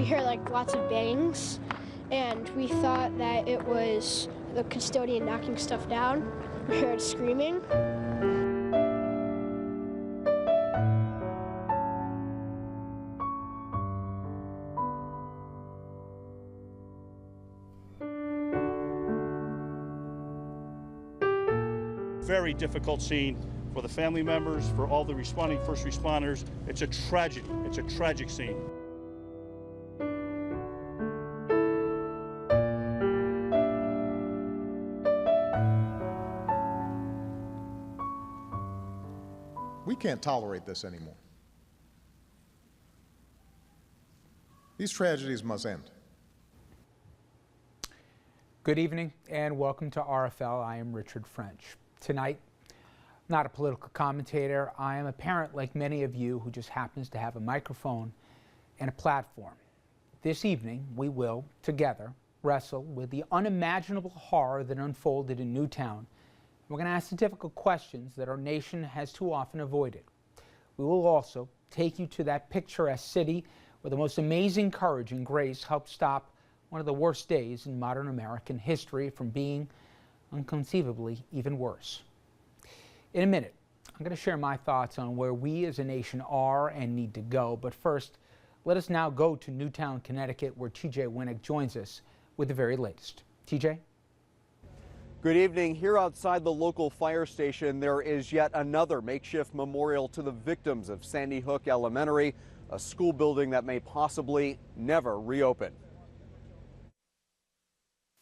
we heard like lots of bangs, and we thought that it was the custodian knocking stuff down. We heard screaming. Very difficult scene for the family members, for all the responding first responders. It's a tragedy. It's a tragic scene. We can't tolerate this anymore. These tragedies must end. Good evening and welcome to RFL. I am Richard French. Tonight, not a political commentator. I am a parent like many of you who just happens to have a microphone and a platform. This evening, we will, together, wrestle with the unimaginable horror that unfolded in Newtown. We're going to ask the difficult questions that our nation has too often avoided. We will also take you to that picturesque city where the most amazing courage and grace helped stop one of the worst days in modern American history from being inconceivably even worse. In a minute, I'm going to share my thoughts on where we as a nation are and need to go. But first, let us now go to Newtown, Connecticut, where TJ Winnick joins us with the very latest. TJ? Good evening. Here outside the local fire station, there is yet another makeshift memorial to the victims of Sandy Hook Elementary, a school building that may possibly never reopen.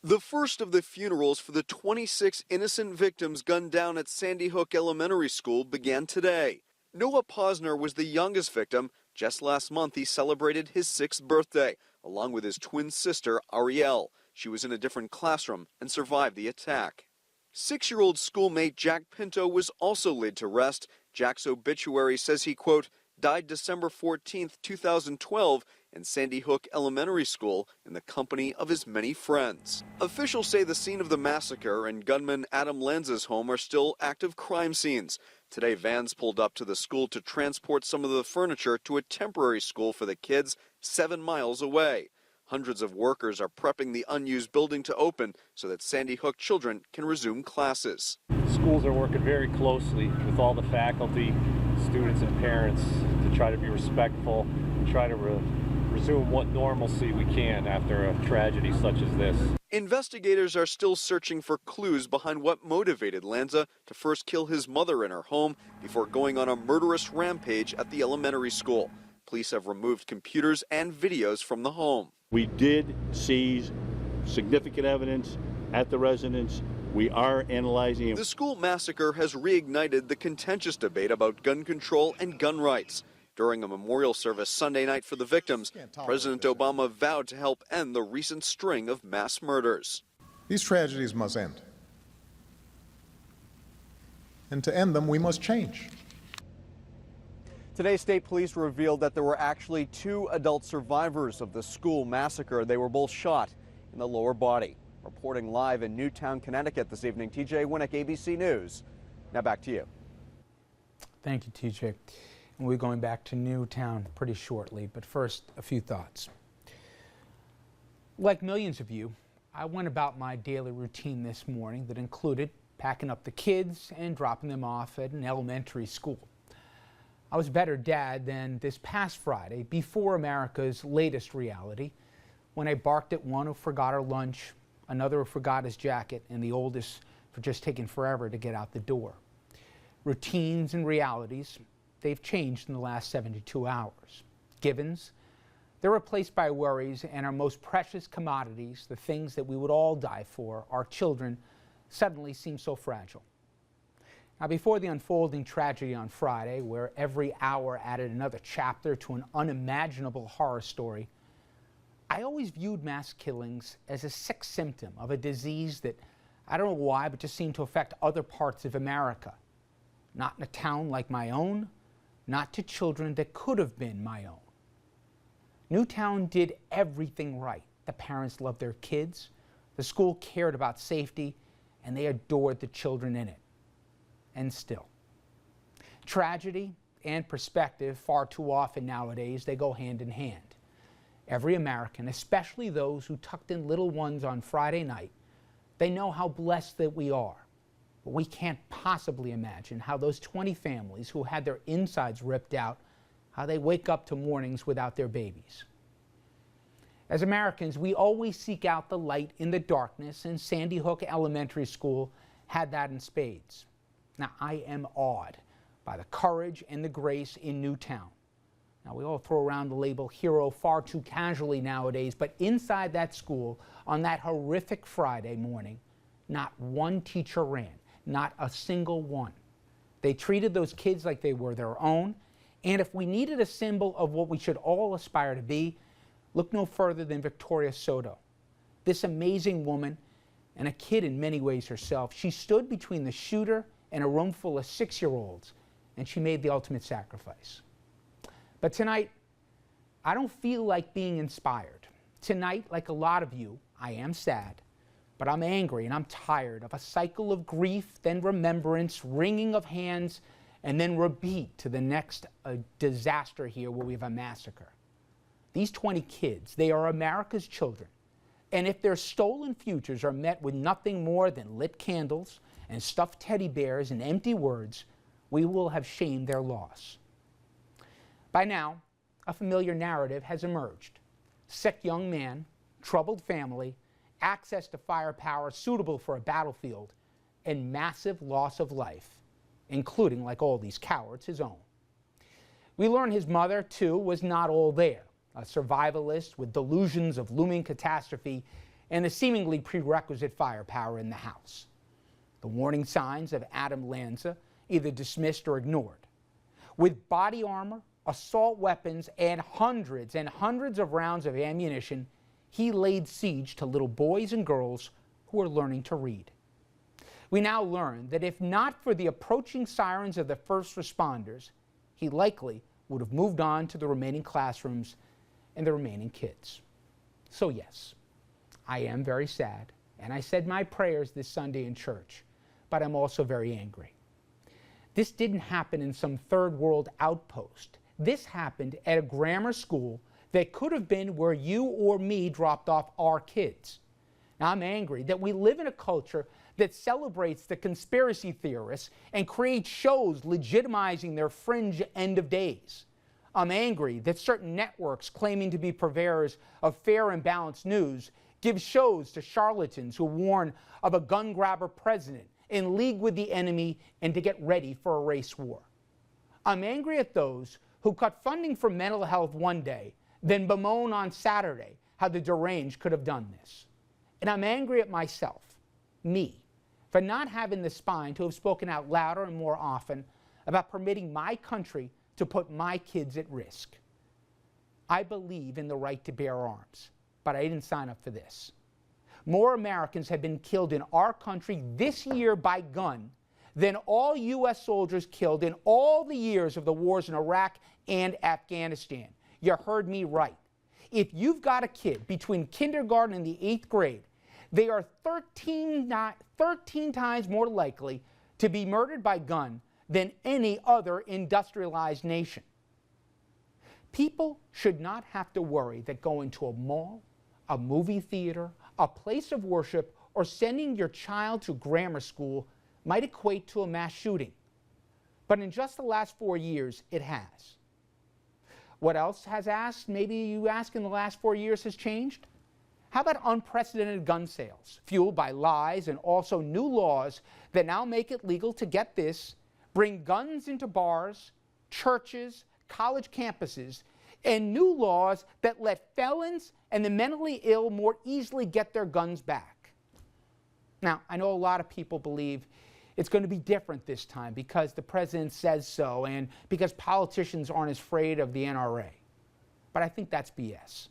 The first of the funerals for the 26 innocent victims gunned down at Sandy Hook Elementary School began today. Noah Posner was the youngest victim. Just last month, he celebrated his 6th birthday, along with his twin sister, Ariel. She was in a different classroom and survived the attack. 6-year-old schoolmate Jack Pinto was also laid to rest. Jack's obituary says he, quote, died December 14, 2012 in Sandy Hook Elementary School in the company of his many friends. Officials say the scene of the massacre and gunman Adam Lanza's home are still active crime scenes. Today, vans pulled up to the school to transport some of the furniture to a temporary school for the kids 7 miles away. Hundreds of workers are prepping the unused building to open so that Sandy Hook children can resume classes. Schools are working very closely with all the faculty, students, and parents to try to be respectful and try to resume what normalcy we can after a tragedy such as this. Investigators are still searching for clues behind what motivated Lanza to first kill his mother in her home before going on a murderous rampage at the elementary school. Police have removed computers and videos from the home. We did seize significant evidence at the residence. We are analyzing it. The school massacre has reignited the contentious debate about gun control and gun rights. During a memorial service Sunday night for the victims, President Obama vowed to help end the recent string of mass murders. These tragedies must end. And to end them, we must change. Today, state police revealed that there were actually 2 adult survivors of the school massacre. They were both shot in the lower body. Reporting live in Newtown, Connecticut this evening, TJ Winnick, ABC News. Now back to you. Thank you, TJ. And we're going back to Newtown pretty shortly, but first, a few thoughts. Like millions of you, I went about my daily routine this morning that included packing up the kids and dropping them off at an elementary school. I was a better dad than this past Friday, before America's latest reality, when I barked at one who forgot her lunch, another who forgot his jacket, and the oldest for just taking forever to get out the door. Routines and realities, they've changed in the last 72 hours. Givens, they're replaced by worries, and our most precious commodities, the things that we would all die for, our children, suddenly seem so fragile. Now, before the unfolding tragedy on Friday, where every hour added another chapter to an unimaginable horror story, I always viewed mass killings as a sick symptom of a disease that, I don't know why, but just seemed to affect other parts of America. Not in a town like my own, not to children that could have been my own. Newtown did everything right. The parents loved their kids, the school cared about safety, and they adored the children in it. And still, tragedy and perspective, far too often nowadays, they go hand in hand. Every American, especially those who tucked in little ones on Friday night, they know how blessed that we are. But we can't possibly imagine how those 20 families who had their insides ripped out, how they wake up to mornings without their babies. As Americans, we always seek out the light in the darkness, and Sandy Hook Elementary School had that in spades. Now, I am awed by the courage and the grace in Newtown. Now, we all throw around the label hero far too casually nowadays, but inside that school, on that horrific Friday morning, not one teacher ran, not a single one. They treated those kids like they were their own, and if we needed a symbol of what we should all aspire to be, look no further than Victoria Soto. This amazing woman, and a kid in many ways herself, she stood between the shooter and a room full of 6-year-olds, and she made the ultimate sacrifice. But tonight, I don't feel like being inspired. Tonight, like a lot of you, I am sad, but I'm angry and I'm tired of a cycle of grief, then remembrance, wringing of hands, and then repeat to the next disaster here where we have a massacre. These 20 kids, they are America's children. And if their stolen futures are met with nothing more than lit candles and stuffed teddy bears and empty words, we will have shamed their loss. By now, a familiar narrative has emerged. Sick young man, troubled family, access to firepower suitable for a battlefield, and massive loss of life, including, like all these cowards, his own. We learn his mother, too, was not all there, a survivalist with delusions of looming catastrophe and the seemingly prerequisite firepower in the house. The warning signs of Adam Lanza either dismissed or ignored. With body armor, assault weapons, and hundreds of rounds of ammunition, he laid siege to little boys and girls who are learning to read. We now learn that if not for the approaching sirens of the first responders, he likely would have moved on to the remaining classrooms and the remaining kids. So yes, I am very sad, and I said my prayers this Sunday in church, but I'm also very angry. This didn't happen in some third world outpost. This happened at a grammar school that could have been where you or me dropped off our kids. Now, I'm angry that we live in a culture that celebrates the conspiracy theorists and creates shows legitimizing their fringe end of days. I'm angry that certain networks claiming to be purveyors of fair and balanced news give shows to charlatans who warn of a gun grabber president in league with the enemy and to get ready for a race war. I'm angry at those who cut funding for mental health one day, then bemoan on Saturday how the deranged could have done this. And I'm angry at myself, me, for not having the spine to have spoken out louder and more often about permitting my country to put my kids at risk. I believe in the right to bear arms, but I didn't sign up for this. More Americans have been killed in our country this year by gun than all U.S. soldiers killed in all the years of the wars in Iraq and Afghanistan. You heard me right. If you've got a kid between kindergarten and the 8th grade, they are 13 times more likely to be murdered by gun than any other industrialized nation. People should not have to worry that going to a mall, a movie theater, a place of worship, or sending your child to grammar school might equate to a mass shooting. But in just the last 4 years, it has. What else has maybe you ask in the last 4 years has changed? How about unprecedented gun sales, fueled by lies and also new laws that now make it legal to, get this, bring guns into bars, churches, college campuses, and new laws that let felons and the mentally ill more easily get their guns back. Now, I know a lot of people believe it's going to be different this time because the president says so and because politicians aren't as afraid of the NRA. But I think that's BS.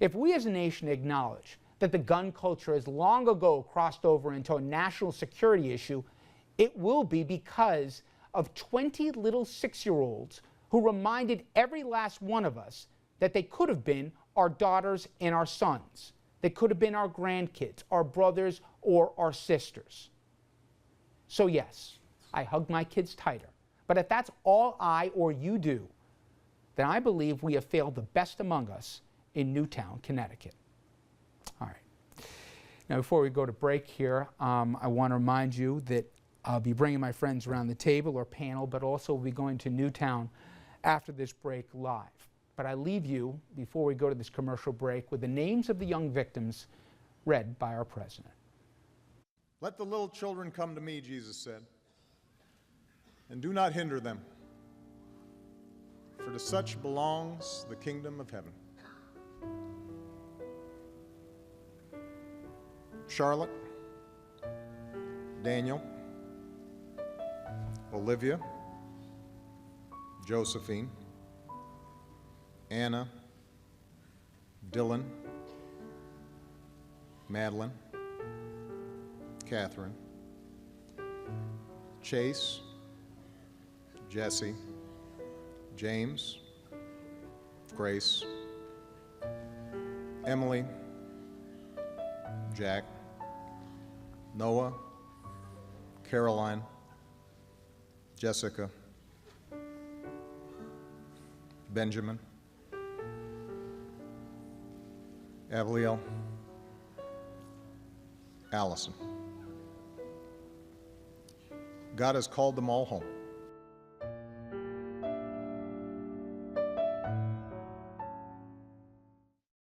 If we as a nation acknowledge that the gun culture has long ago crossed over into a national security issue, it will be because of 20 little 6-year-olds who reminded every last one of us that they could have been our daughters and our sons. They could have been our grandkids, our brothers, or our sisters. So yes, I hug my kids tighter. But if that's all I or you do, then I believe we have failed the best among us in Newtown, Connecticut. All right. Now, before we go to break here, I want to remind you that I'll be bringing my friends around the table or panel, but also we'll be going to Newtown after this break live. But I leave you, before we go to this commercial break, with the names of the young victims read by our president. Let the little children come to me, Jesus said, and do not hinder them, for to such belongs the kingdom of heaven. Charlotte, Daniel, Olivia, Josephine, Anna, Dylan, Madeline, Catherine, Chase, Jesse, James, Grace, Emily, Jack, Noah, Caroline, Jessica, Benjamin, Avliel, Allison. God has called them all home.